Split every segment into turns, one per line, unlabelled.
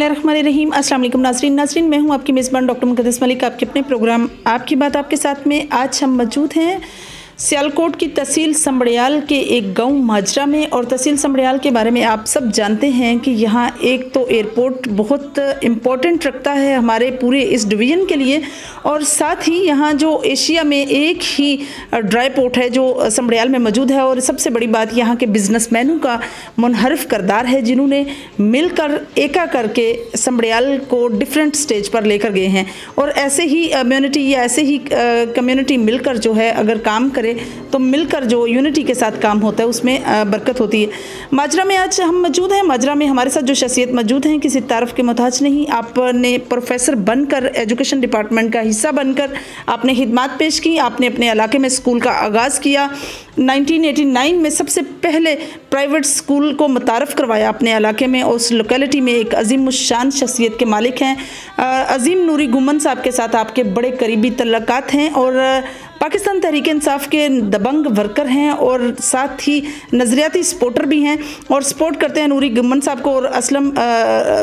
बिस्मिल्लाहिर्रहमानिर्रहीम। अस्सलाम वालेकुम नाज़रीन, मैं हूं आपकी मेज़बान डॉक्टर मुक़द्दस मलिक। आपके अपने प्रोग्राम आपकी बात आपके साथ में आज हम मौजूद हैं सियालकोट की तहसील समड़ियाल के एक गांव माजरा में। और तहसील समड़ियाल के बारे में आप सब जानते हैं कि यहाँ एक तो एयरपोर्ट बहुत इम्पोर्टेंट रखता है हमारे पूरे इस डिवीज़न के लिए, और साथ ही यहाँ जो एशिया में एक ही ड्राई पोर्ट है जो समड़ियाल में मौजूद है। और सबसे बड़ी बात यहाँ के बिजनेसमैनों का मुनहरफ करदार है जिन्होंने मिलकर एका करके समड़ियाल को डिफरेंट स्टेज पर लेकर गए हैं। और ऐसे ही कम्युनिटी या ऐसे ही कम्युनिटी मिलकर जो है अगर काम करे तो मिलकर जो यूनिटी के साथ काम होता है उसमें बरकत होती है। माजरा में आज हम मौजूद हैं। माजरा में हमारे साथ जो शख्सियत मौजूद हैं किसी तारफ़ के मोहताज नहीं। आपने प्रोफेसर बनकर, एजुकेशन डिपार्टमेंट का हिस्सा बनकर आपने खिदमत पेश की। आपने अपने इलाके में स्कूल का आगाज़ किया। 1989 में सबसे पहले प्राइवेट स्कूल को मुतारफ़ करवाया अपने इलाके में। उस लोकेलिटी में एक अजीम शान शख्सियत के मालिक हैं अजीम नूरी गुमन साहब के साथ आपके बड़े करीबी तल्लुकात हैं और पाकिस्तान तहरीक इंसाफ के दबंग वर्कर हैं और साथ ही नज़रियाती सपोर्टर भी हैं और सपोर्ट करते हैं नूरी गुमन साहब को और असलम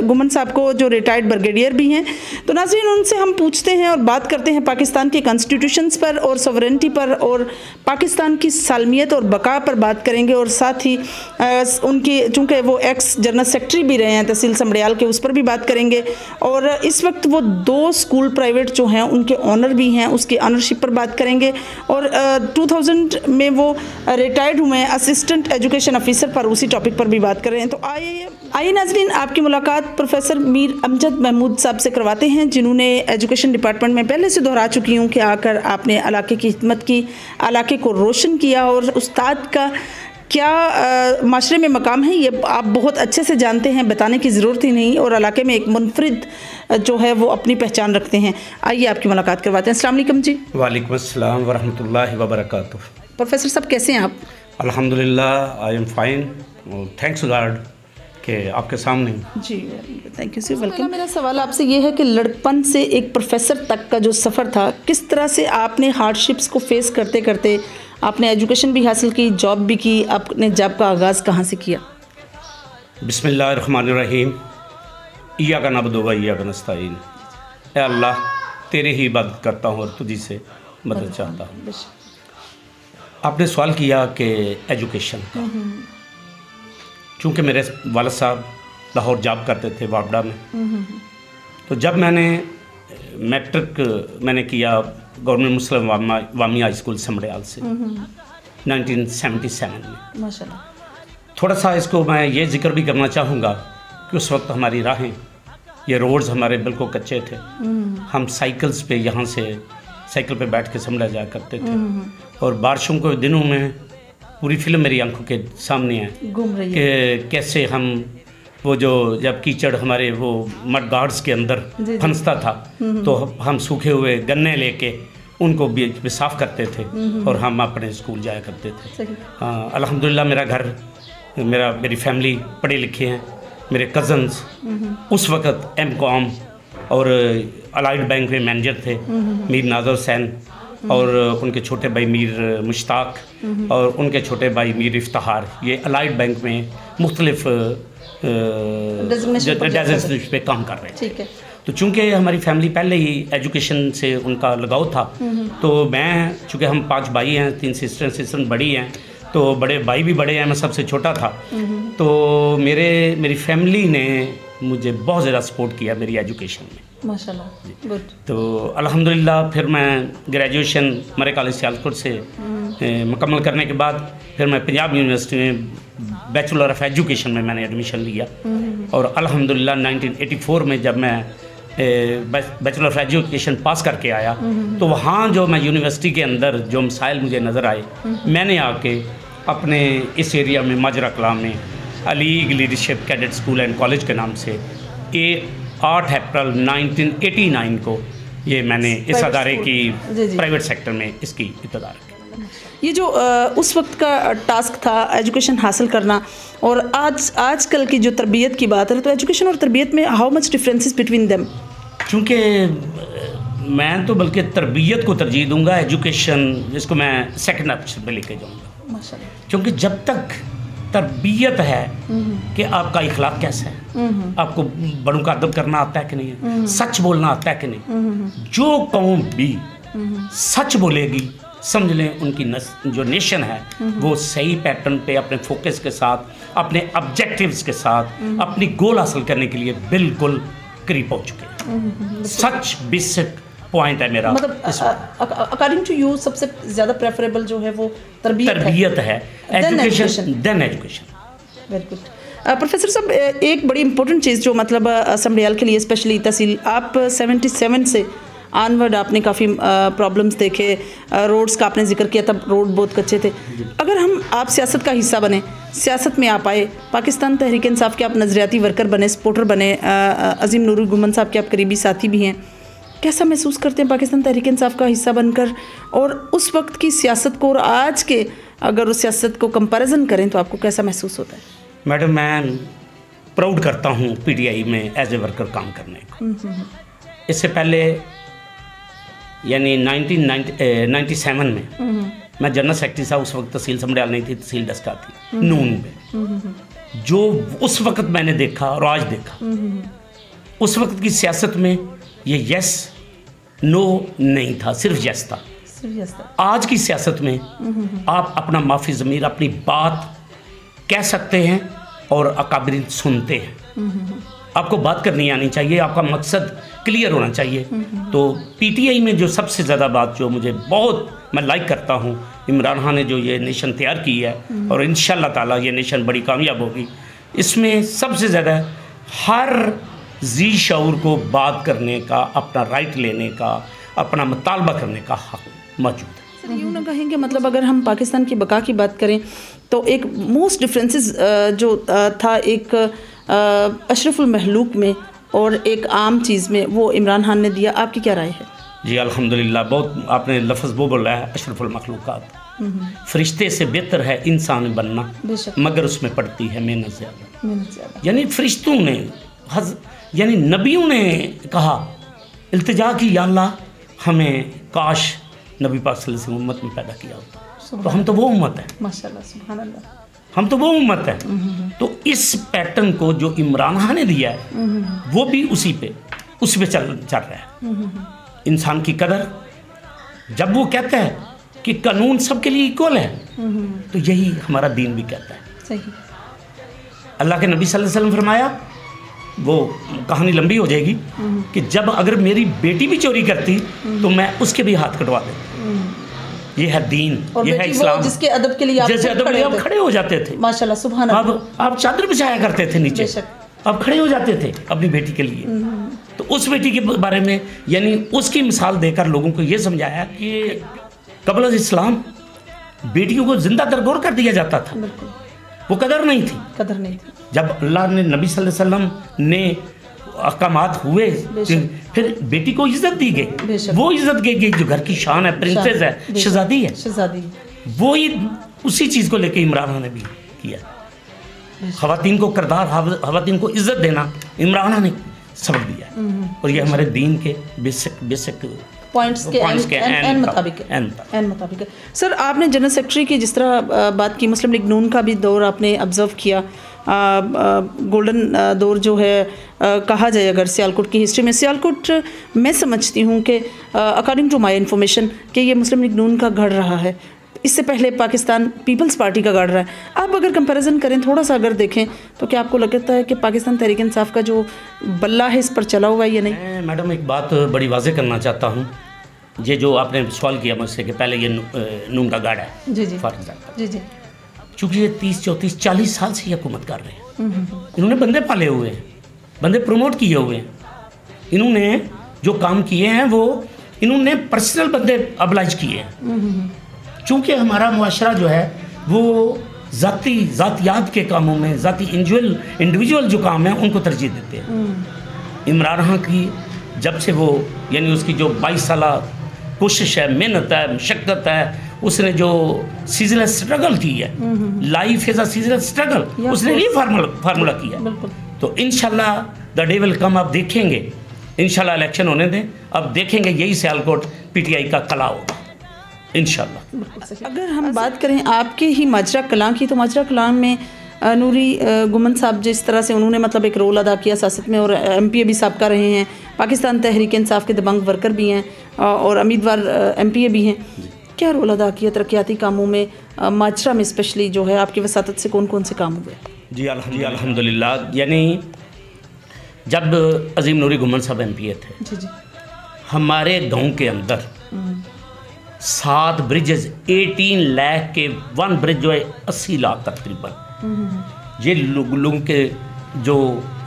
गुमन साहब को जो रिटायर्ड ब्रिगेडियर भी हैं। तो नाज़रीन, उनसे हम पूछते हैं और बात करते हैं पाकिस्तान के कॉन्स्टिट्यूशंस पर और सॉवरेनिटी पर और पाकिस्तान की सालमियत और बका पर बात करेंगे। और साथ ही उनकी, चूँकि वो एक्स जनरल सेक्रेटरी भी रहे हैं तहसील समड़ियाल के, उस पर भी बात करेंगे। और इस वक्त वो 2 स्कूल प्राइवेट जो हैं उनके ऑनर भी हैं, उसकी ऑनरशिप पर बात करेंगे। और 2000 में वो रिटायर्ड हुए हैं असिस्टेंट एजुकेशन ऑफिसर पर, उसी टॉपिक पर भी बात कर रहे हैं। तो आइए नाज़रीन, आपकी मुलाकात प्रोफेसर मीर अमजद महमूद साहब से करवाते हैं जिन्होंने एजुकेशन डिपार्टमेंट में पहले से दोहरा चुकी हूँ कि आकर आपने इलाके की खिदमत की, इलाके को रोशन किया। और उस्ताद का क्या माशरे में मकाम है ये आप बहुत अच्छे से जानते हैं, बताने की ज़रूरत ही नहीं। और इलाके में एक मुनफरिद जो है वो अपनी पहचान रखते हैं। आइए आपकी मुलाकात करवाते हैं। अस्सलाम वालेकुम जी।
वालेकुम अस्सलाम व रहमतुल्लाहि व बरकातुहू।
प्रोफेसर साहब कैसे हैं आप?
अल्हम्दुलिल्लाह, I am fine. Thanks God कि आपके सामने।
जी थैंक यू सर, वेलकम। मेरा सवाल आपसे ये है कि लड़कपन से एक प्रोफेसर तक का जो सफ़र था, किस तरह से आपने हार्डशिप्स को फेस करते करते आपने एजुकेशन भी हासिल की, जॉब भी की, आपने जॉब का आगाज़ कहाँ से किया?
बिस्मिल्लाहिर्रहमानिर्रहीम। इय्याका नअबुदु व इय्याका नस्तईन। ऐ अल्लाह, तेरी ही इबादत करता हूँ और तुझी से मदद चाहता हूँ। आपने सवाल किया कि एजुकेशन का, चूँकि मेरे वालिद साहब लाहौर जॉब करते थे वापडा में, तो जब मैंने मैट्रिक मैंने किया गवर्नमेंट मुस्लिम वामी हाई स्कूल समड़ियाल से 1977 में।
माशाल्लाह।
थोड़ा सा इसको मैं ये जिक्र भी करना चाहूँगा कि उस वक्त हमारी राहें, ये रोड्स हमारे बिल्कुल कच्चे थे। हम साइकिल्स पे यहाँ से साइकिल पे बैठ के समड़ा जाया करते थे और बारिशों के दिनों में पूरी फिल्म मेरी आंखों के सामने है कि कैसे हम वो जो जब कीचड़ हमारे वो मड गार्ड्स के अंदर फंसता था तो हम सूखे हुए गन्ने लेके उनको भी साफ़ करते थे और हम अपने स्कूल जाया करते थे। अल्हम्दुलिल्लाह मेरी फैमिली पढ़े लिखे हैं। मेरे कज़न्स उस वक़्त एमकॉम और अलाइड बैंक में मैनेजर थे, मीर नाज़र हुसैन, और उनके छोटे भाई मीर मुश्ताक और उनके छोटे भाई मीर इफ्तिखार, ये अलाइड बैंक में मुख्तलिफ डेजिग्नेशन पे काम कर रहे थे।
ठीक है।
तो चूँकि हमारी फैमिली पहले ही एजुकेशन से उनका लगाव था, तो मैं, चूँकि हम 5 भाई हैं, 3 सिस्टर बड़ी हैं, तो बड़े भाई भी बड़े हैं, मैं सबसे छोटा था। तो मेरी फैमिली ने मुझे बहुत ज़्यादा सपोर्ट किया मेरी एजुकेशन में,
माशाल्लाह। गुड।
तो अल्हम्दुलिल्लाह फिर मैं ग्रेजुएशन मरे कॉलेज सियालकोट से मुकम्मल करने के बाद फिर मैं पंजाब यूनिवर्सिटी में बैचलर ऑफ एजुकेशन में मैंने एडमिशन लिया। और अल्हम्दुलिल्लाह 1984 में जब मैं बैचलर ऑफ एजुकेशन पास करके आया तो वहाँ जो मैं यूनिवर्सिटी के अंदर जो मसाइल मुझे नज़र आए, मैंने आके अपने इस एरिया में माजरा कलां में league leadership cadet school and college के नाम से 8 अप्रैल 1989 को ये मैंने इस अदारे की प्राइवेट सेक्टर में इसकी इब्तिदा की।
ये जो उस वक्त का टास्क था एजुकेशन हासिल करना, और आजकल की जो तरबियत की बात है, तो एजुकेशन और तरबियत में how much differences between them?
चूँकि मैं तो बल्कि तरबियत को तरजीह दूंगा, एजुकेशन जिसको मैं सेकंड ऑप्शन पे लेके जाऊंगा।
माशाल्लाह।
क्योंकि जब तक तरबियत है कि आपका इखलाक कैसा है, आपको बड़ों का अदब करना आता है कि नहीं है, सच बोलना आता है कि नहीं। जो कौम भी सच बोलेगी, समझ लें उनकी जो नेशन है वो सही पैटर्न पे अपने फोकस के साथ, अपने ऑब्जेक्टिव्स के साथ, अपनी गोल हासिल करने के लिए बिल्कुल करीब पहुंच चुके हैं। सच बेसिक पॉइंट है मेरा।
मतलब अकॉर्डिंग टू यू सबसे ज़्यादा प्रेफरेबल जो है वो तरबियत है,
education then education.
Very good. Professor साहब, एक बड़ी इंपॉर्टेंट चीज़ जो मतलब समड़ियाल के लिए स्पेशली तहसील, आप 77 से ऑनवर्ड आपने काफ़ी प्रॉब्लम्स देखे, रोड्स का आपने जिक्र किया, तब रोड बहुत कच्चे थे। अगर हम आप सियासत का हिस्सा बने, सियासत में आप आए, पाकिस्तान तहरीक इंसाफ के आप नज़रियाती वर्कर बने, सपोर्टर बने, अजीम नूरुल गुमन साहब के आप करीबी साथी भी हैं, कैसा महसूस करते हैं पाकिस्तान तहरीक इंसाफ का हिस्सा बनकर? और उस वक्त की सियासत को और आज के अगर उस सियासत को कंपैरिजन करें तो आपको कैसा महसूस होता है?
मैडम, मैं प्राउड करता हूँ PTI में एज ए वर्कर काम करने को। इससे पहले यानी 1997 में मैं जनरल सेक्रेटरी साहब, उस वक्त तहसील समड़ियाल नहीं थी, तहसील डस्का थी, नून में। जो उस वक्त मैंने देखा और आज देखा, उस वक्त की सियासत में ये यस नो नहीं था, सिर्फ यस था। आज की सियासत में आप अपना माफी ज़मीर, अपनी बात कह सकते हैं और अकाबरीन सुनते हैं। आपको बात करनी आनी चाहिए, आपका मकसद क्लियर होना चाहिए। तो PTI में जो सबसे ज़्यादा बात जो मुझे बहुत मैं लाइक करता हूँ, इमरान खान ने जो ये नेशन तैयार की है और इंशाल्लाह ताला ये नेशन बड़ी कामयाब होगी। इसमें सबसे ज़्यादा हर जी शऊर को बात करने का, अपना राइट लेने का, अपना मुतालबा करने का हक मौजूद है।
सर, यूँ ना कहेंगे मतलब अगर हम पाकिस्तान की बका की बात करें तो एक मोस्ट डिफरेंसेस जो था एक अशरफुल महलूक में और एक आम चीज़ में, वो इमरान खान ने दिया। आपकी क्या राय है?
जी अल्हम्दुलिल्लाह, बहुत आपने लफ्ज़ वो बोला है, अशरफुल मखलूक़ात। फरिश्ते से बेहतर है इंसान बनना, मगर उसमें पड़ती है मेहनत ज़्यादा। यानी फरिश्तों ने, यानी नबियों ने कहा, इल्तिजा की, या अल्लाह हमें काश नबी पाक सल्लल्लाहु अलैहि वसल्लम उम्मत में पैदा किया होता। तो हम तो वो उम्मत है,
माशाल्लाह, सुभान अल्लाह,
हम तो वो उम्मत है। तो इस पैटर्न को जो इमरान खान ने दिया है वो भी उस पे चल रहा है। इंसान की कदर, जब वो कहता है कि कानून सबके लिए इक्वल है, तो यही हमारा दीन भी कहता है।
सही।
अल्लाह के नबी सल्लल्लाहु अलैहि वसल्लम फरमाया, वो कहानी लंबी हो जाएगी, कि जब अगर मेरी बेटी भी चोरी करती तो मैं उसके भी हाथ कटवा देता। ये है दीन, ये है इस्लाम,
जिसके अदब के लिए
जैसे अदब में आप खड़े हो जाते थे,
माशाल्लाह, सुभान अल्लाह।
आप चादर बिछाया करते थे नीचे, आप खड़े हो जाते थे अपनी बेटी के लिए। तो उस बेटी के बारे में यानी उसकी मिसाल देकर लोगों को ये समझाया कि कबल इस्लाम बेटियों को जिंदा दरगोर कर दिया जाता था, वो कदर नहीं थी। जब अल्लाह ने नबी सल्लल्लाहु अलैहि वसल्लम ने अहकामात हुए, फिर बेटी को इज्जत दी गई, वो इज्जत दी गई जो घर की शान है, प्रिंसेस है, शहजादी है। वो ही उसी चीज़ को लेके इमरान खान ने भी किया। ख़वातीन को करदार, ख़वातीन को इज्जत देना इमरान खान ने सबक दिया, और ये हमारे दीन के बेसिक
पॉइंट्स के एन मुताबिक। सर, आपने जनरल सेक्रेटरी की जिस तरह बात की, मुस्लिम लीग नून का भी दौर आपने ऑब्ज़र्व किया, गोल्डन दौर जो है कहा जाए अगर सियालकोट की हिस्ट्री में, सियालकोट मैं समझती हूँ कि अकॉर्डिंग टू माय इन्फॉर्मेशन कि ये मुस्लिम लीग नून का गढ़ रहा है, इससे पहले पाकिस्तान पीपल्स पार्टी का गढ़ रहा है। आप अगर कंपैरिजन करें, थोड़ा सा अगर देखें, तो क्या आपको लगता है कि पाकिस्तान तहरीक इंसाफ का जो बल्ला है इस पर चला हुआ है या नहीं?
मैं मैडम एक बात बड़ी वाज़ेह करना चाहता हूँ, ये जो आपने सवाल किया मुझसे कि पहले ये नून का गढ़ है,
जी जी,
फॉर एग्जाम्पल,
जी जी,
चूँकि ये 30, 34, 40 साल से हुकूमत कर रहे हैं, इन्होंने बंदे पाले हुए हैं, बंदे प्रमोट किए हुए हैं, इन्होंने जो काम किए हैं वो इन्होंने पर्सनल बंदे अबलाइज किए हैं। चूँकि हमारा मुआशरा जो है वो ज़ातियात के कामों में, ज़ाती इंडिविजुअल जो काम है उनको तरजीह देते हैं। इमरान खान की जब से वो यानी उसकी जो 22 साल कोशिश है, मेहनत है, मशक्क़त है, उसने जो सीजनल स्ट्रगल की है, life is a seasonal struggle, उसने ये फार्मूला किया। तो इंशाल्लाह द डे विल कम, आप देखेंगे इंशाल्लाह, इलेक्शन होने दें, अब देखेंगे यही सियालकोट PTI का कला होगा इंशाल्लाह।
अगर हम बात करें आपके ही माजरा कलां की, तो माजरा कलां में नूरी गुमन साहब जिस तरह से उन्होंने मतलब एक रोल अदा किया सियासत में, और MPA भी साबका रहे हैं, पाकिस्तान तहरीक इंसाफ के दबंग वर्कर भी हैं और उम्मीदवार MPA भी हैं, क्या रोल अदा किया तरक्याती कामों में? माजरा में स्पेशली जो है आपकी वसातत से कौन कौन से काम हुए?
जी अल्हम्दुलिल्लाह, यानी जब अजीम नूरी गुमन साहब MPA थे, जी जी, हमारे गांव के अंदर 7 ब्रिजेस 18 लाख के, 1 ब्रिज जो है 80 लाख तकरीबन, ये लोगों के जो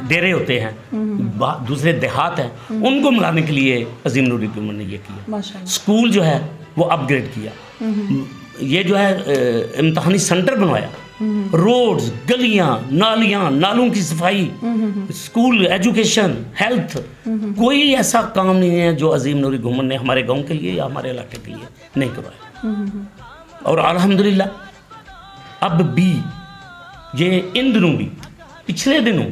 डेरे होते हैं, दूसरे देहात हैं, उनको मिलाने के लिए अजीम नूरी गुमन ने ये किया। स्कूल जो है वो अपग्रेड किया, ये जो है इम्तहानी सेंटर बनवाया, रोड्स, गलियां, नालियां, नालों की सफाई, स्कूल, एजुकेशन, हेल्थ, कोई ऐसा काम नहीं है जो अजीम नूरी गुमन ने हमारे गांव के लिए या हमारे इलाके के लिए नहीं करवाया। और अल्हम्दुलिल्लाह अब भी ये इन दिनों भी, पिछले दिनों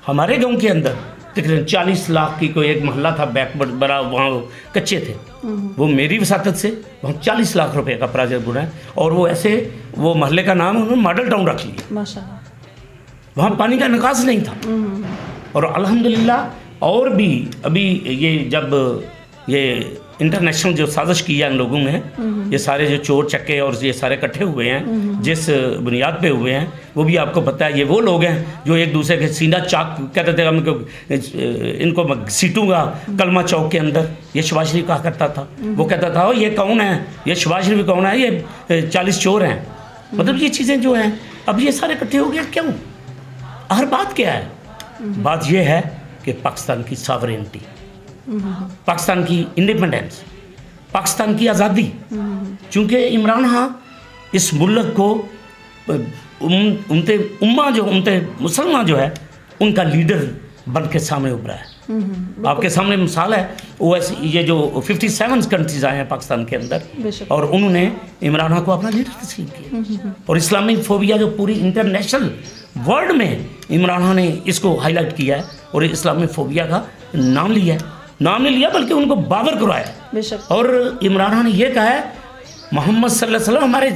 हमारे गांव के अंदर तकरीबन 40 लाख की कोई एक मोहल्ला था बैकवर्ड, बड़ा वहाँ कच्चे थे, वो मेरी वसातत से वहाँ 40 लाख रुपए का प्रोजेक्ट बना है, और वो ऐसे, वो मोहल्ले का नाम उन्होंने मॉडल टाउन रख लिया, माशाअल्लाह। वहाँ पानी का निकास नहीं था। और अल्हम्दुलिल्लाह और भी अभी ये जब ये इंटरनेशनल जो साजिश की है इन लोगों ने, ये सारे जो चोर चक्के और ये सारे इकट्ठे हुए हैं, जिस बुनियाद पे हुए हैं, वो भी आपको पता है, ये वो लोग हैं जो एक दूसरे के सीना चाक कहते थे, हमको इनको सीटूंगा कलमा चौक के अंदर, ये शहबाज शरीफ कहा करता था, वो कहता था ये कौन है, ये शहबाज शरीफ कौन है, ये 40 चोर हैं। मतलब ये चीज़ें जो हैं अब ये सारे इकट्ठे हो गए, क्यों? हर बात क्या है? बात ये है कि पाकिस्तान की सॉवरेनिटी, पाकिस्तान की इंडिपेंडेंस, पाकिस्तान की आज़ादी, चूँकि इमरान खां इस मुल्क को उम्ते मुसलमान जो है उनका लीडर बन के सामने उभरा है। आपके सामने मिसाल है, OS ये जो 57 कंट्रीज आए हैं पाकिस्तान के अंदर, और उन्होंने इमरान खां को अपना लीडर तस्लीम किया, और इस्लामिक फोबिया जो पूरी इंटरनेशनल वर्ल्ड में इमरान खां ने इसको हाईलाइट किया है, और इस्लामिक फोबिया का नाम लिया है, नाम नहीं लिया बल्कि उनको बावर करवाया। और इमरान खान ने यह कहा है मोहम्मद सल्लल्लाहु अलैहि वसल्लम हमारे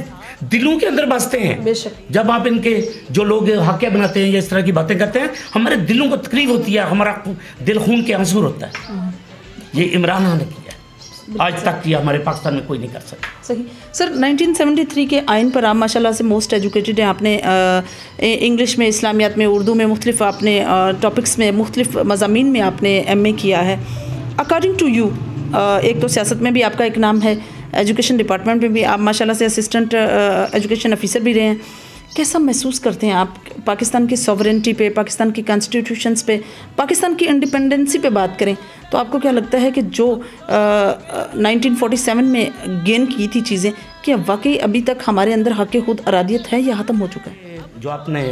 दिलों के अंदर बसते हैं। जब आप इनके जो लोग हाकिया बनाते हैं या इस तरह की बातें करते हैं, हमारे दिलों को तकलीफ होती है, हमारा दिल खून के आंसू होता है। ये इमरान खान ने किया है, आज तक ये हमारे पाकिस्तान में कोई नहीं कर सकता।
सही सर, 1973 के आइन पर आप माशाल्लाह से मोस्ट एजुकेटेड हैं। आपने इंग्लिश में, इस्लामियात में, उर्दू में, मुख्तलिफ आपने टॉपिक्स में, मुख्तलिफ मज़ामीन में आपने MA किया है। अकॉर्डिंग टू यू, एक तो सियासत में भी आपका एक नाम है, एजुकेशन डिपार्टमेंट में भी आप माशाल्लाह से असिस्टेंट एजुकेशन ऑफिसर भी रहे हैं, कैसा महसूस करते हैं आप पाकिस्तान की सॉवरेनिटी पे, पाकिस्तान की कॉन्स्टिट्यूशंस पे, पाकिस्तान की इंडिपेंडेंसी पे बात करें तो आपको क्या लगता है कि जो 1947 में गेन की थी चीज़ें, क्या वाकई अभी तक हमारे अंदर हक़ खुद अरादियत है या ख़त्म हो चुका है?
जो आपने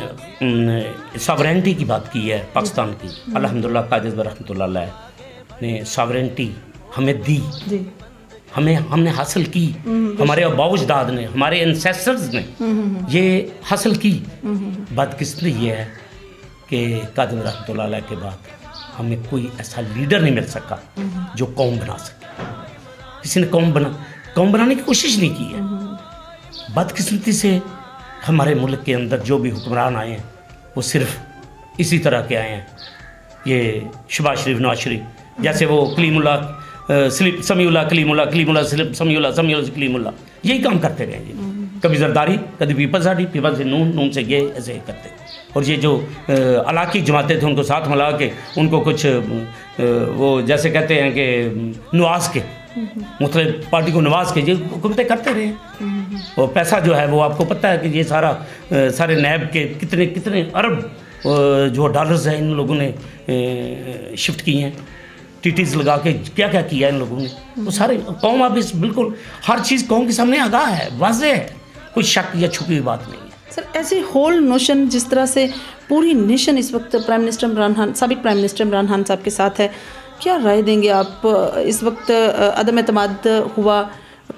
सॉवरेनिटी की बात की है पाकिस्तान की, अल्हम्दुलिल्लाह कादिर रहमतुल्लाह अलैह ने सॉवरेनिटी हमें दी, हमने हासिल की, हमारे अबाउजदाद ने, हमारे एंसेस्टर्स ने ये हासिल की। बदकिस्मती ये है कि कादिर रहमतुल्लाह अलैह के बाद हमें कोई ऐसा लीडर नहीं मिल सका जो कौम बना सके। किसी ने कौम बनाने की कोशिश नहीं की है। बदकिस्मती से हमारे मुल्क के अंदर जो भी हुक्मरान आए हैं वो सिर्फ इसी तरह के आए हैं, ये शहबाज शरीफ, नवाज शरीफ, जैसे वो कलीमुल्लाह समीउल्लाह, कलीमुल्लाह, कलीमुल्लाह समीउल्लाह, समीउल्लाह कलीमुल्लाह, यही काम करते रहे जी। कभी जरदारी, कभी पीपल्स पार्टी, पीपल्स से नून से ये ऐसे करते। और ये जो इलाकी जमातें थे उनको साथ मिला के उनको कुछ वो जैसे कहते हैं कि नवाज के, मुख्तलिफ पार्टी को नवाज के ये हुकूमतें करते रहे। और पैसा जो है वो आपको पता है कि ये सारे नैब के कितने अरब जो डॉलर्स हैं इन लोगों ने शिफ्ट किए हैं, टीटीज लगा के क्या क्या किया इन लोगों ने। वो सारे कौम अब इस बिल्कुल हर चीज़ कौम के सामने आगाह है, वाज़ेह है, कोई शक या छुपी हुई बात नहीं है।
सर, ऐसी होल नोशन जिस तरह से पूरी नेशन इस वक्त प्राइम मिनिस्टर इमरान खान, साबिक प्राइम मिनिस्टर इमरान खान साहब के साथ है, क्या राय देंगे आप? इस वक्त अदम एतमाद हुआ,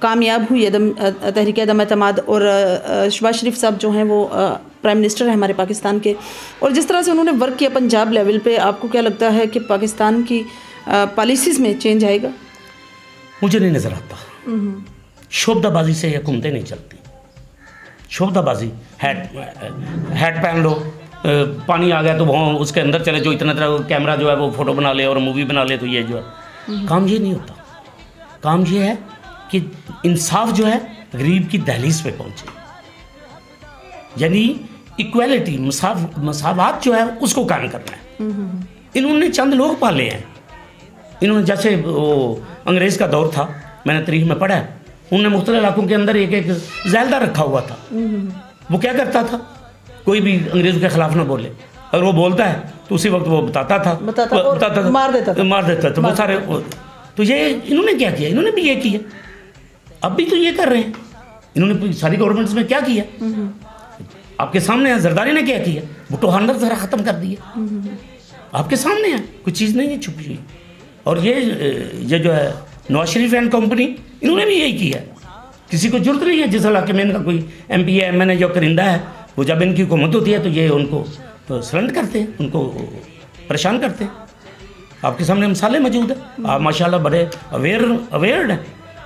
कामयाब हुई तहरीक अदम एतमाद, और शहबाज शरीफ साहब जो हैं वो प्राइम मिनिस्टर हैं हमारे पाकिस्तान के, और जिस तरह से उन्होंने वर्क किया पंजाब लेवल पे, आपको क्या लगता है कि पाकिस्तान की पॉलिसीज़ में चेंज आएगा?
मुझे नहीं नज़र आता। शोबदाबाजी से हुकूमतें नहीं चलती। शोभताबाजी, हैट पहन लो, पानी आ गया तो वहाँ उसके अंदर चले जो इतना तरह कैमरा जो है वो फ़ोटो बना ले और मूवी बना ले, तो ये जो है काम ये नहीं होता। काम ये है कि इंसाफ जो है गरीब की दहलीज पे पहुँचे, यानी इक्वालिटी, मसावत जो है उसको कायम करना है। इन्होंने चंद लोग पाले हैं, इन्होंने जैसे वो अंग्रेज़ का दौर था, मैंने तारीख में पढ़ा है, उन्होंने मुख्तलिफ इलाकों के अंदर एक एक ज़ैलदार रखा हुआ था। वो क्या करता था, कोई भी अंग्रेज़ों के ख़िलाफ़ ना बोले, अगर वो बोलता है तो उसी वक्त वो बताता था
मार देता था
तो वो सारे। तो ये इन्होंने क्या किया, इन्होंने भी ये किया, अब भी तो ये कर रहे हैं। इन्होंने सारी गवर्नमेंट्स में क्या किया, आपके सामने है। जरदारी ने क्या किया, भुट्टो हानदार ज़रा ख़त्म कर दिया, आपके सामने है, कोई चीज़ नहीं है छुपी हुई। और ये जो है नवाज शरीफ एंड कंपनी, इन्होंने भी यही किया। किसी को जरूरत नहीं है, जिस इलाके में इनका कोई MP है, MN जो करिंदा है, वो जब इनकी हुकूमत होती है तो ये उनको सरेंडर करते हैं, उनको परेशान करते हैं। आपके सामने मिसालें मौजूद है, आप माशाल्लाह बड़े अवेयर हैं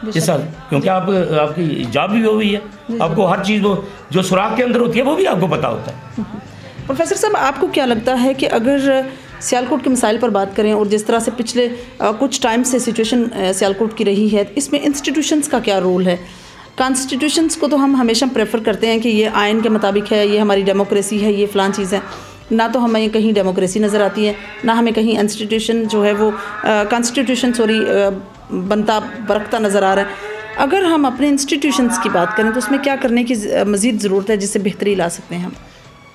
इस साल, क्योंकि आपकी जॉब भी वो भी है, आपको हर चीज़ वो जो सुराग के अंदर होती है वो भी आपको पता होता है।
प्रोफेसर साहब, आपको क्या लगता है कि अगर सियालकोट के मसाइल पर बात करें और जिस तरह से पिछले कुछ टाइम से सिचुएशन सियालकोट की रही है, इसमें इंस्टीट्यूशंस का क्या रोल है? कॉन्स्टिट्यूशंस को तो हम हमेशा प्रेफर करते हैं कि ये आइन के मुताबिक है, ये हमारी डेमोक्रेसी है, ये फ़लाँ चीज़ है, ना तो हमें कहीं डेमोक्रेसी नज़र आती है, ना हमें कहीं इंस्टीट्यूशन जो है वो कॉन्स्टिट्यूशन बनता बरकता नज़र आ रहा है। अगर हम अपने इंस्टीट्यूशंस की बात करें तो उसमें क्या करने की मज़ीद ज़रूरत है जिससे बेहतरी ला सकते हैं हम?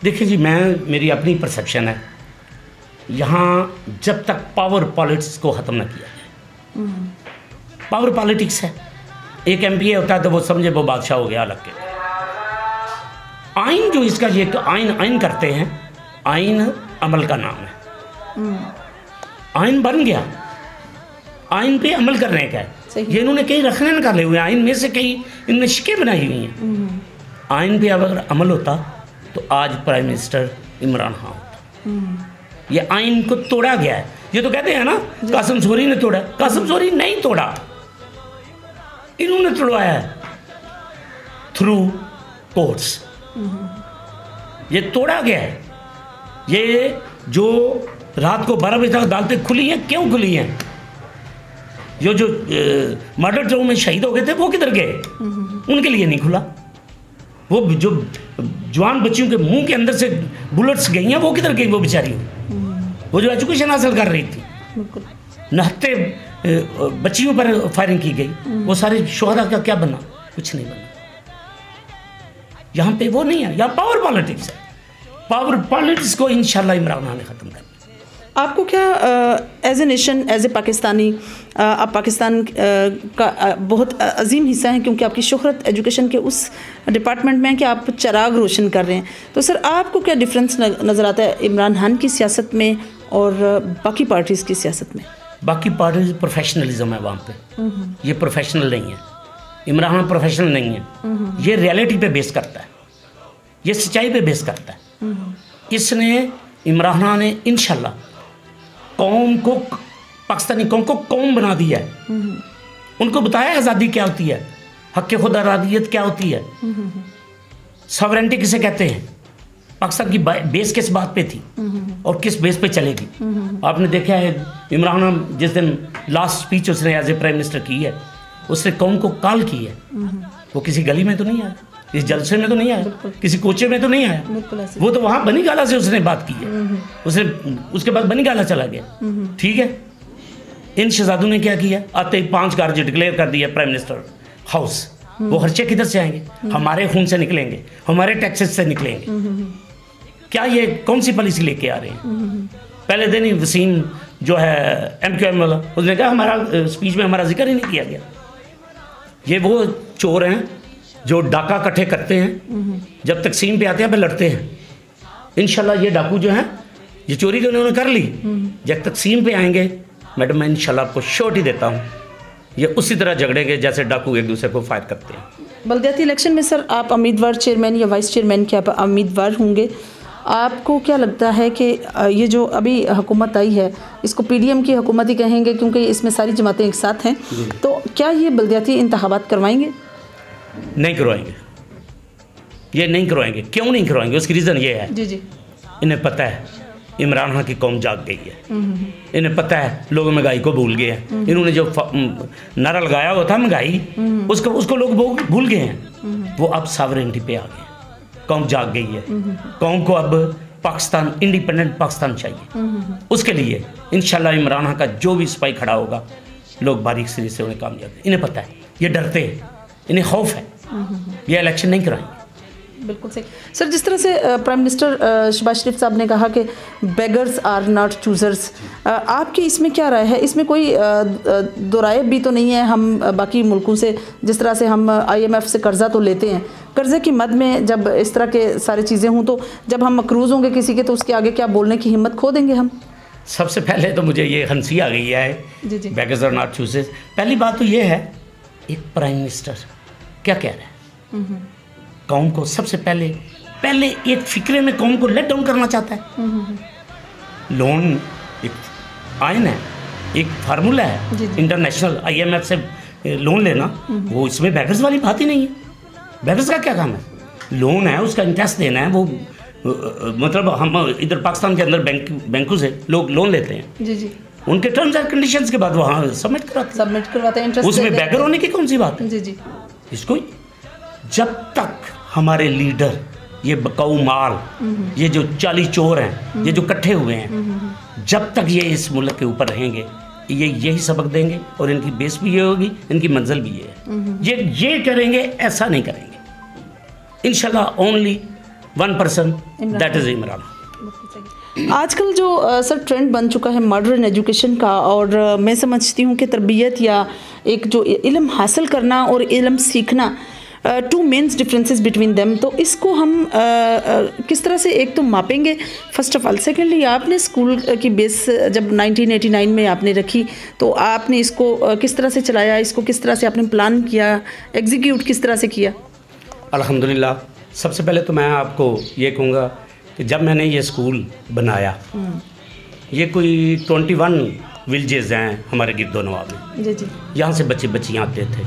देखिए जी, मेरी अपनी परसेप्शन है, यहाँ जब तक पावर पॉलिटिक्स को ख़त्म ना किया जाए, पावर पॉलिटिक्स है, एक MPA होता है तो वो समझे वो बादशाह हो गया अलग के। आइन जो इसका ये आइन करते हैं, आइन अमल का नाम है, आइन बन गया, आइन पे अमल करने का है। ये इन्होंने कहीं रखने निकाले हुए आइन में से, कहीं इनने शिकें बनाई हुई हैं। आइन पे अगर अमल होता तो आज प्राइम मिनिस्टर इमरान खान होता। ये आइन को तोड़ा गया है। ये तो कहते हैं ना कासिम सोरी ने तोड़ा, कासिम सोरी नहीं तोड़ा, इन्होंने तोड़वाया है थ्रू कोर्ट्स। ये तोड़ा गया है। ये जो रात को 12 बजे तक अदालतें खुली हैं, क्यों खुली हैं? जो मर्डर ट्रायल में शहीद हो गए थे वो किधर गए? उनके लिए नहीं खुला। वो जो जवान बच्चियों के मुंह के अंदर से बुलेट्स गई हैं वो किधर गई? वो बेचारी, वो जो एजुकेशन हासिल कर रही थी, नहते बच्चियों पर फायरिंग की गई, वो सारे शोहदा का क्या बना? कुछ नहीं बना। यहाँ पे वो नहीं है, यहाँ पावर पॉलिटिक्स है। पावर पॉलिटिक्स को इंशाल्लाह इमरान खान ने ख़त्म कर।
आपको क्या as a nation, as a Pakistani, आप पाकिस्तान का बहुत अजीम हिस्सा हैं क्योंकि आपकी शोहरत एजुकेशन के उस डिपार्टमेंट में है कि आप चराग रोशन कर रहे हैं, तो सर आपको क्या डिफरेंस नज़र आता है इमरान खान की सियासत में और बाकी पार्टीज़ की सियासत में?
बाकी पार्टीज प्रोफेशनलिज्म है वहाँ पे, ये प्रोफेशनल नहीं है। इमरान खान प्रोफेशनल नहीं है, ये रियलिटी पे बेस करता है, ये सच्चाई पे बेस करता है। इसने इमरान खान ने इंशाल्लाह कौम को, पाकिस्तानी कौम को कौम बना दिया है। उनको बताया आज़ादी क्या होती है, हक़ खुद अरादियत क्या होती है, सॉवरेंटी किसे कहते हैं, पाकिस्तान की बेस किस बात पे थी और किस बेस पे चलेगी। आपने देखा है इमरान खान जिस दिन लास्ट स्पीच उसने एज ए प्राइम मिनिस्टर की है, उसने कौम को कॉल की है। वो किसी गली में तो नहीं आया, इस जलसे में तो नहीं आया, किसी कोचे में तो नहीं आया, वो तो वहाँ बनी गाला से उसने बात की है। उसके बाद बनी गाला चला गया। ठीक है, इन शहजादों ने क्या किया? आते ही 5 गार्ज डिक्लेयर कर दिया प्राइम मिनिस्टर हाउस। वो खर्चे किधर से आएंगे? हमारे खून से निकलेंगे, हमारे टैक्सेस से निकलेंगे। क्या ये कौन सी पॉलिसी लेके आ रहे हैं? पहले दिन ही वसीम जो है MQM वाला, उसने कहा हमारा स्पीच में हमारा जिक्र ही नहीं किया गया। ये वो चोर हैं जो डाका इकट्ठे करते हैं, जब तकसीम पे आते हैं फिर लड़ते हैं। इंशाल्लाह ये डाकू जो हैं, ये चोरी जो उन्होंने कर ली, जब तकसीम पे आएंगे मैडम मैं इंशाल्लाह आपको श्योरिटी देता हूँ, ये उसी तरह झगड़ेंगे जैसे डाकू एक दूसरे को फायर करते हैं।
बल्दियाती इलेक्शन में सर आप उम्मीदवार चेयरमैन या वाइस चेयरमैन के आप उम्मीदवार होंगे, आपको क्या लगता है कि ये जो अभी हुकूमत आई है इसको PDM की हुकूमत ही कहेंगे क्योंकि इसमें सारी जमातें एक साथ हैं, तो क्या ये बल्दियाती इंतखाबात करवाएंगे?
नहीं करवाएंगे, یہ نہیں کروائیں گے. کیوں نہیں کروائیں گے؟ اس کی ریزن یہ ہے,
جی جی
انہیں پتہ ہے عمران خان کی قوم جاگ گئی ہے. انہیں پتہ ہے لوگ مہنگائی کو بھول گئے ہیں. انہوں نے جو نعرہ لگایا ہوا تھا مہنگائی, اس کو لوگ بھول گئے ہیں. وہ اب ساورنٹی پہ آ گئے. قوم جاگ گئی ہے. قوم کو اب پاکستان, انڈیپینڈنٹ پاکستان چاہیے. اس کے لیے انشاءاللہ عمران خان کا جو بھی سپاہی کھڑا ہوگا, لوگ باریک سری سے انہیں کامیاب ہیں. انہیں پتہ ہے, یہ ڈرتے ہیں, انہیں خوف ہے, یہ الیکشن نہیں کرائیں گے.
بالکل صحیح سر. جس طرح سے پرائم منسٹر شہباز شریف صاحب نے کہا کہ بیگرز آر ناٹ چوزرز, آپ کی اس میں کیا رائے ہے؟ اس میں کوئی دو رائے بھی تو نہیں ہے. ہم باقی ملکوں سے جس طرح سے ہم IMF سے قرضہ تو لیتے ہیں, قرضے کی مد میں جب اس طرح کے ساری چیزیں ہوں تو جب ہم مقروض ہوں گے کسی کے تو اس کے آگے کیا بولنے کی ہمت کھو دیں گے ہم؟
سب سے پہلے تو مجھے یہ ہنسی آ گئی ہے,
جی جی
بیگرز آر ناٹ چوزرز. پہلی بات تو یہ ہے, ایک پرائم منسٹر کیا کہہ رہا ہے؟ قوم کو سب سے پہلے ایک فکرے میں قوم کو لیٹ ڈاؤن کرنا چاہتا ہے. لون ایک آئین ہے, ایک فارمولہ ہے انٹرنیشنل IMF سے لون لینا. وہ اس میں بیگرز والی بات ہی نہیں ہے. بیگرز کا کیا کام ہے؟ لون ہے, اس کا انٹرسٹ دینا ہے. وہ مطلب ہم ادھر پاکستان کے اندر بینکوں سے لوگ لون لیتے ہیں,
جی جی,
ان کے ٹرمز اینڈ کنڈیشنز کے بعد وہاں سبمٹ
کرواتے ہیں.
اس میں بیگر ہونے کی کون سی بات ہے؟
جی جی,
اس کو جب تک ہمارے لیڈر یہ بکاؤ مال, یہ جو چالی چور ہیں, یہ جو کٹھے ہوئے ہیں, جب تک یہ اس ملک کے اوپر رہیں گے یہی سبق دیں گے. اور ان کی بیس بھی یہ ہوگی, ان کی منزل بھی یہ ہے. یہ کریں گے, ایسا نہیں کریں گے. انشاءاللہ اونلی 1% دیٹ از عمران.
آج کل جو سر ٹرینڈ بن چکا ہے ماڈرن ایجوکیشن کا, اور میں سمجھتی ہوں کہ تربیت یا ایک جو علم حاصل کرنا اور علم سیکھنا, to means differences between them, تو اس کو ہم کس طرح سے ایک تو ماپیں گے فرسٹ آف آل؟ سیکنڈلی, آپ نے اسکول کی بیس جب 1989 میں آپ نے رکھی تو آپ نے اس کو کس طرح سے چلایا, اس کو کس طرح سے آپ نے پلان کیا, ایگزیکیوٹ کس طرح سے کیا؟
الحمدللہ. سب سے پہلے تو میں آپ کو یہ کہوں گا کہ جب میں نے یہ اسکول بنایا, یہ کوئی 21 ولیجز ہیں ہمارے گرد و نواح میں.
جی جی,
یہاں سے بچے بچیاں آتے تھے.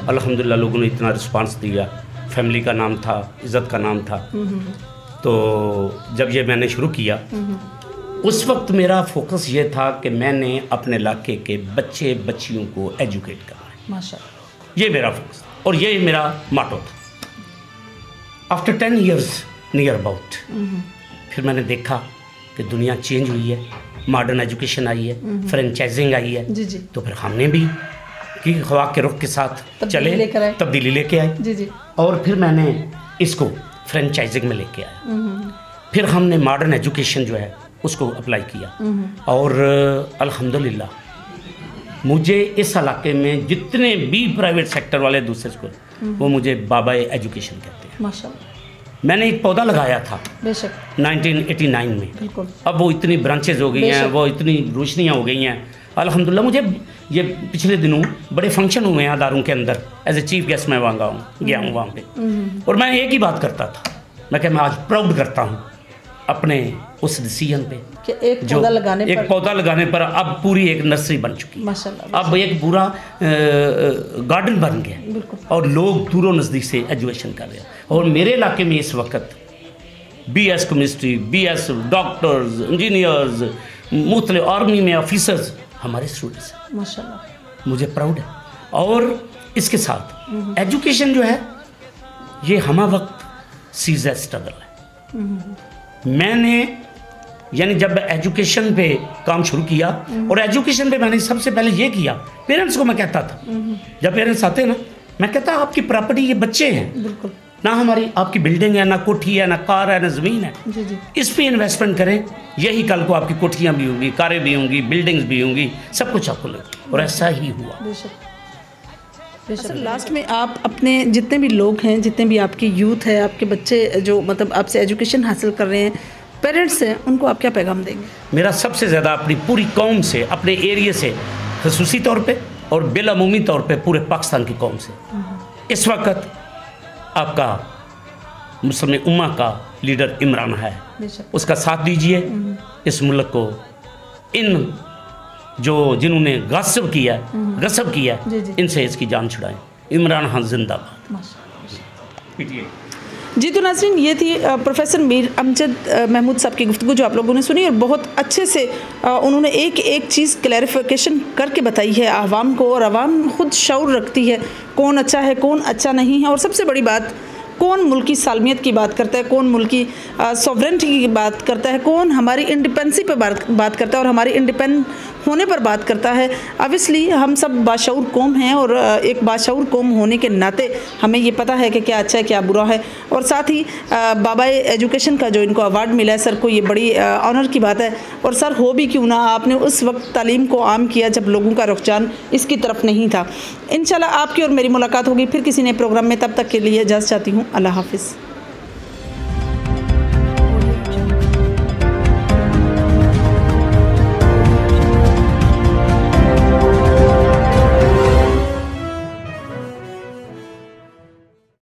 الحمدللہ لوگوں نے اتنا رسپانس دیا. فیملی کا نام تھا, عزت کا نام تھا. تو جب یہ میں نے شروع کیا, اس وقت میرا فوکس یہ تھا کہ میں نے اپنے علاقے کے بچے بچیوں کو ایجوکیٹ کرنا ہے.
ماشاءاللہ,
یہ میرا فوکس تھا اور یہ میرا ماٹو تھا. آفٹر 10 ایئرس نیئر اباؤٹ, پھر میں نے دیکھا کہ دنیا چینج ہوئی ہے, ماڈرن ایجوکیشن آئی ہے, فرینچائزنگ آئی ہے.
جی جی,
تو پھر ہم نے بھی کہ خواہ کے رخ کے ساتھ چلے, تبدیلی لے کے آئے.
جی جی, اور
پھر میں نے اس کو فرینچائزنگ میں لے کے آیا. پھر ہم نے ماڈرن ایجوکیشن جو ہے اس کو اپلائی کیا. اور الحمدللہ مجھے اس علاقے میں جتنے بھی پرائیویٹ سیکٹر والے دوسرے اسکول, وہ مجھے بابا ایجوکیشن کہتے ہیں.
ماشاءاللہ.
میں نے ایک پودا لگایا تھا
بے شک
1989 میں.
بالکل.
اب وہ اتنی برانچز ہو گئی ہیں, وہ اتنی روشنیاں ہو گئی ہیں. الحمدللہ مجھے یہ پچھلے دنوں بڑے فنکشن ہوئے ہیں اداروں کے اندر, ایز اے چیف گیسٹ میں وہاں گیا ہوں وہاں پہ. اور میں ایک ہی بات کرتا تھا, میں کہ میں آج پراؤڈ کرتا ہوں اپنے اس ڈیسیژن پہ
کہ ایک
پودا لگانے پر اب پوری ایک نرسری بن چکی.
ماشاءاللہ,
اب ایک پورا گارڈن بن گیا, اور لوگ دور و نزدیک سے ایجوکیشن کر رہے ہیں. اور میرے علاقے میں اس وقت BS chemistry, BS doctors, engineers, مختلف آرمی میں آفیسرز ہمارے اسٹوڈنٹس ہیں.
ماشاءاللہ,
مجھے پراؤڈ ہے. اور اس کے ساتھ ایجوکیشن جو ہے یہ ہمہ وقت سیز اے اسٹرگل ہے. میں نے یعنی جب ایجوکیشن پہ کام شروع کیا, اور ایجوکیشن پہ میں نے سب سے پہلے یہ کیا, پیرنٹس کو میں کہتا تھا, جب پیرنٹس آتے ہیں نا, میں کہتا آپ کی پراپرٹی یہ بچے ہیں,
بالکل,
نہ ہماری آپ کی بلڈنگ ہے, نہ کوٹھی ہے, نہ کار ہے, نہ زمین ہے.
جی جی,
اس پہ انویسٹمنٹ کریں, یہی کل کو آپ کی کوٹھیاں بھی ہوں گی, کاریں بھی ہوں گی, بلڈنگز بھی ہوں گی, سب کچھ آپ کو لگے. اور ایسا ہی ہوا.
بے شک. سر لاسٹ میں آپ اپنے جتنے بھی لوگ ہیں, جتنے بھی آپ کی یوتھ ہے, آپ کے بچے جو مطلب آپ سے ایجوکیشن حاصل کر رہے ہیں, پیرنٹس ہیں, ان کو آپ کیا پیغام دیں گے؟
میرا سب سے زیادہ اپنی پوری قوم سے, اپنے ایریے سے خصوصی طور پہ اور بالعمومی طور پہ پورے پاکستان کی قوم سے, اس وقت آپ کا مسلم امہ کا لیڈر عمران ہے, اس کا ساتھ دیجئے. اس ملک کو ان جنہوں نے غصب کیا ان سے اس کی جان چھڑائیں. عمران خان زندہ باد.
जी, तो नाज़रीन, ये थी प्रोफेसर मीर अमजद महमूद साहब की गुफ्तगू जो आप लोगों ने सुनी, और बहुत अच्छे से उन्होंने एक एक चीज़ क्लैरिफिकेशन करके बताई है आवाम को, और आवाम खुद शऊर रखती है कौन अच्छा है कौन अच्छा नहीं है, और सबसे बड़ी बात कौन मुल्की सालमियत की बात करता है, कौन मुल्की सॉवरेंटी की बात करता है, कौन हमारी इंडिपेंडेंसी पर बात करता है और हमारी इंडिपेंडेंट होने पर बात करता है। ऑब्वियसली हम सब बाशऊर कौम हैं, और एक बाशऊर कौम होने के नाते हमें ये पता है कि क्या अच्छा है क्या बुरा है। और साथ ही बाबा एजुकेशन का जो इनको अवार्ड मिला है, सर को ये बड़ी ऑनर की बात है। और सर, हो भी क्यों ना, आपने उस वक्त तालीम को आम किया जब लोगों का रुझान इसकी तरफ नहीं था। इंशाल्लाह आपकी और मेरी मुलाकात होगी फिर किसी नए प्रोग्राम में, तब तक के लिए इजाज़त चाहती हूँ। अल्लाह हाफिज़।